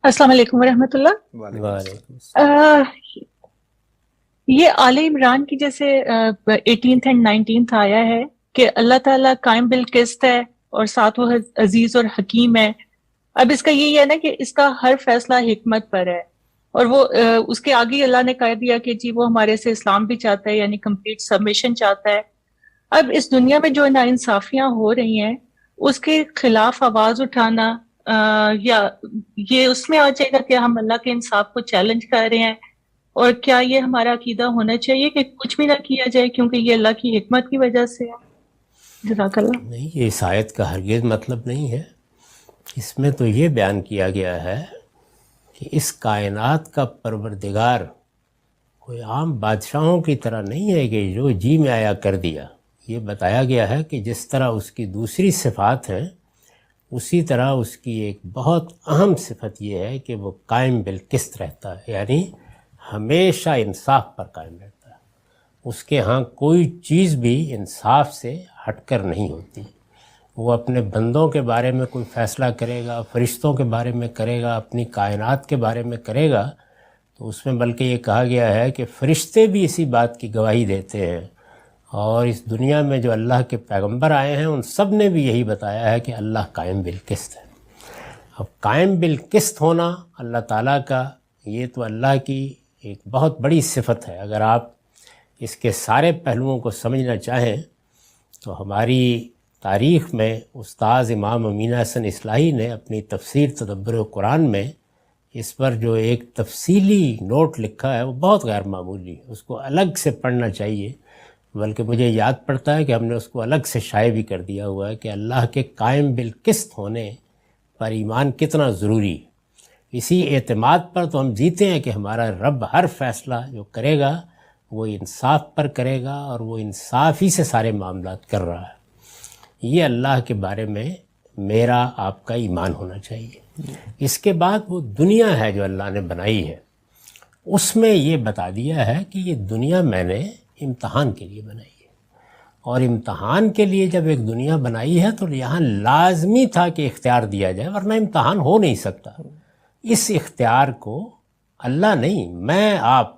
السلام علیکم ورحمۃ اللہ۔ وعلیکم یہ آل عمران کی جیسے 18th and 19th آیا ہے کہ اللہ تعالیٰ قائم بالقسط ہے اور ساتھ وہ عزیز اور حکیم ہے۔ اب اس کا یہی ہے نا کہ اس کا ہر فیصلہ حکمت پر ہے، اور وہ اس کے آگے اللہ نے کہہ دیا کہ جی وہ ہمارے سے اسلام بھی چاہتا ہے، یعنی کمپلیٹ سبمیشن چاہتا ہے۔ اب اس دنیا میں جو ناانصافیاں ہو رہی ہیں اس کے خلاف آواز اٹھانا یا یہ اس میں آ جائے گا کہ ہم اللہ کے انصاف کو چیلنج کر رہے ہیں، اور کیا یہ ہمارا عقیدہ ہونا چاہیے کہ کچھ بھی نہ کیا جائے کیونکہ یہ اللہ کی حکمت کی وجہ سے ہے؟ جزاک اللہ۔ نہیں، یہ اس آیت کا ہرگز مطلب نہیں ہے۔ اس میں تو یہ بیان کیا گیا ہے کہ اس کائنات کا پروردگار کوئی عام بادشاہوں کی طرح نہیں ہے کہ جو جی میں آیا کر دیا۔ یہ بتایا گیا ہے کہ جس طرح اس کی دوسری صفات ہیں اسی طرح اس کی ایک بہت اہم صفت یہ ہے کہ وہ قائم بالقسط رہتا ہے، یعنی ہمیشہ انصاف پر قائم رہتا ہے۔ اس کے ہاں کوئی چیز بھی انصاف سے ہٹ کر نہیں ہوتی۔ وہ اپنے بندوں کے بارے میں کوئی فیصلہ کرے گا، فرشتوں کے بارے میں کرے گا، اپنی کائنات کے بارے میں کرے گا، تو اس میں بلکہ یہ کہا گیا ہے کہ فرشتے بھی اسی بات کی گواہی دیتے ہیں، اور اس دنیا میں جو اللہ کے پیغمبر آئے ہیں ان سب نے بھی یہی بتایا ہے کہ اللہ قائم بالقسط ہے۔ اب قائم بالقسط ہونا اللہ تعالیٰ کا، یہ تو اللہ کی ایک بہت بڑی صفت ہے۔ اگر آپ اس کے سارے پہلوؤں کو سمجھنا چاہیں تو ہماری تاریخ میں استاذ امام امین حسن اصلاحی نے اپنی تفسیر تدبر قرآن میں اس پر جو ایک تفصیلی نوٹ لکھا ہے وہ بہت غیر معمولی ہے، اس کو الگ سے پڑھنا چاہیے۔ بلکہ مجھے یاد پڑتا ہے کہ ہم نے اس کو الگ سے شائع بھی کر دیا ہوا ہے کہ اللہ کے قائم بالقسط ہونے پر ایمان کتنا ضروری ہے۔ اسی اعتماد پر تو ہم جیتے ہیں کہ ہمارا رب ہر فیصلہ جو کرے گا وہ انصاف پر کرے گا، اور وہ انصاف ہی سے سارے معاملات کر رہا ہے۔ یہ اللہ کے بارے میں میرا آپ کا ایمان ہونا چاہیے۔ اس کے بعد وہ دنیا ہے جو اللہ نے بنائی ہے، اس میں یہ بتا دیا ہے کہ یہ دنیا میں نے امتحان کے لیے بنائی ہے، اور امتحان کے لیے جب ایک دنیا بنائی ہے تو یہاں لازمی تھا کہ اختیار دیا جائے، ورنہ امتحان ہو نہیں سکتا۔ اس اختیار کو اللہ نہیں، میں آپ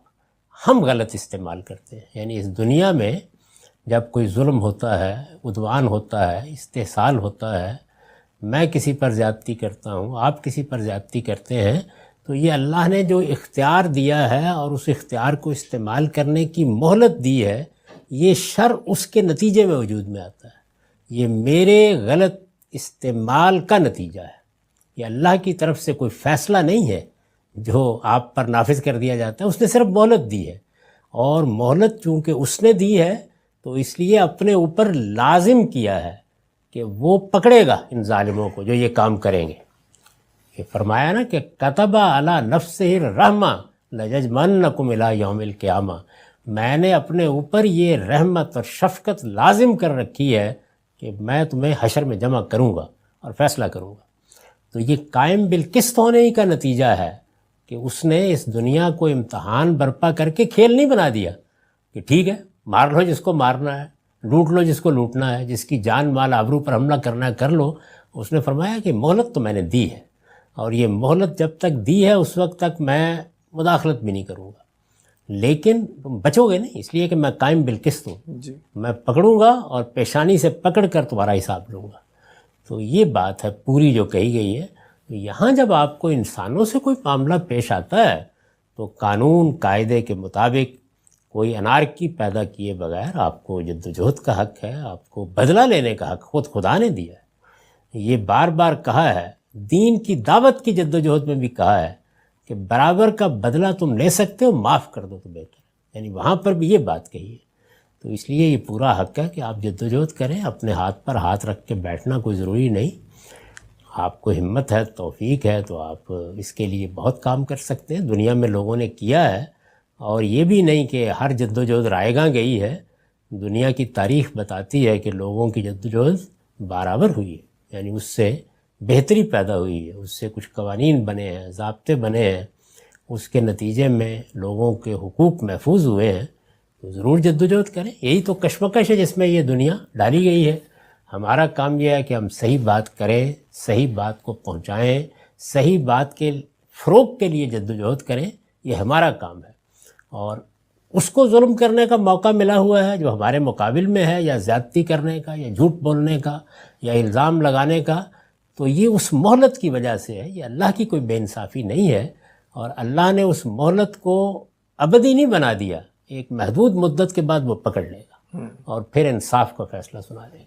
ہم غلط استعمال کرتے ہیں۔ یعنی اس دنیا میں جب کوئی ظلم ہوتا ہے، عدوان ہوتا ہے، استحصال ہوتا ہے، میں کسی پر زیادتی کرتا ہوں، آپ کسی پر زیادتی کرتے ہیں، تو یہ اللہ نے جو اختیار دیا ہے اور اس اختیار کو استعمال کرنے کی مہلت دی ہے، یہ شر اس کے نتیجے میں وجود میں آتا ہے۔ یہ میرے غلط استعمال کا نتیجہ ہے، یہ اللہ کی طرف سے کوئی فیصلہ نہیں ہے جو آپ پر نافذ کر دیا جاتا ہے۔ اس نے صرف مہلت دی ہے، اور مہلت چونکہ اس نے دی ہے تو اس لیے اپنے اوپر لازم کیا ہے کہ وہ پکڑے گا ان ظالموں کو جو یہ کام کریں گے۔ یہ فرمایا نا کہ کتب علی نفسہ الرحمہ لَيَجْمَعَنَّكُمْ إِلَىٰ يَوْمِ الْقِيَامَةِ، میں نے اپنے اوپر یہ رحمت اور شفقت لازم کر رکھی ہے کہ میں تمہیں حشر میں جمع کروں گا اور فیصلہ کروں گا۔ تو یہ قائم بالقسط ہونے ہی کا نتیجہ ہے کہ اس نے اس دنیا کو امتحان برپا کر کے کھیل نہیں بنا دیا کہ ٹھیک ہے مار لو جس کو مارنا ہے، لوٹ لو جس کو لوٹنا ہے، جس کی جان مال آبرو پر حملہ کرنا ہے کر لو۔ اس نے فرمایا کہ مہلت تو میں نے دی ہے، اور یہ مہلت جب تک دی ہے اس وقت تک میں مداخلت بھی نہیں کروں گا، لیکن تم بچو گے نہیں، اس لیے کہ میں قائم بالقسط ہوں، میں پکڑوں گا اور پیشانی سے پکڑ کر تمہارا حساب لوں گا۔ تو یہ بات ہے پوری جو کہی گئی ہے۔ تو یہاں جب آپ کو انسانوں سے کوئی معاملہ پیش آتا ہے تو قانون قاعدے کے مطابق کوئی انارکی پیدا کیے بغیر آپ کو جدوجہد کا حق ہے، آپ کو بدلہ لینے کا حق خود خدا نے دیا ہے۔ یہ بار بار کہا ہے، دین کی دعوت کی جدوجہد میں بھی کہا ہے کہ برابر کا بدلہ تم لے سکتے ہو، معاف کر دو تو بہتر ہے، یعنی وہاں پر بھی یہ بات کہی ہے۔ تو اس لیے یہ پورا حق ہے کہ آپ جدوجہد کریں، اپنے ہاتھ پر ہاتھ رکھ کے بیٹھنا کوئی ضروری نہیں۔ آپ کو ہمت ہے، توفیق ہے، تو آپ اس کے لیے بہت کام کر سکتے ہیں، دنیا میں لوگوں نے کیا ہے۔ اور یہ بھی نہیں کہ ہر جدوجہد رائے گاں گئی ہے، دنیا کی تاریخ بتاتی ہے کہ لوگوں کی جدوجہد برابر ہوئی ہے، یعنی اس سے بہتری پیدا ہوئی ہے، اس سے کچھ قوانین بنے ہیں، ضابطے بنے ہیں، اس کے نتیجے میں لوگوں کے حقوق محفوظ ہوئے ہیں۔ تو ضرور جدوجہد کریں، یہی تو کشمکش ہے جس میں یہ دنیا ڈالی گئی ہے۔ ہمارا کام یہ ہے کہ ہم صحیح بات کریں، صحیح بات کو پہنچائیں، صحیح بات کے فروغ کے لیے جدوجہد کریں، یہ ہمارا کام ہے. اور اس کو ظلم کرنے کا موقع ملا ہوا ہے جو ہمارے مقابل میں ہے، یا زیادتی کرنے کا، یا جھوٹ بولنے کا، یا الزام لگانے کا، تو یہ اس مہلت کی وجہ سے ہے. یہ اللہ کی کوئی بے انصافی نہیں ہے، اور اللہ نے اس مہلت کو ابدی نہیں بنا دیا، ایک محدود مدت کے بعد وہ پکڑ لے گا اور پھر انصاف کا فیصلہ سنا دے گا.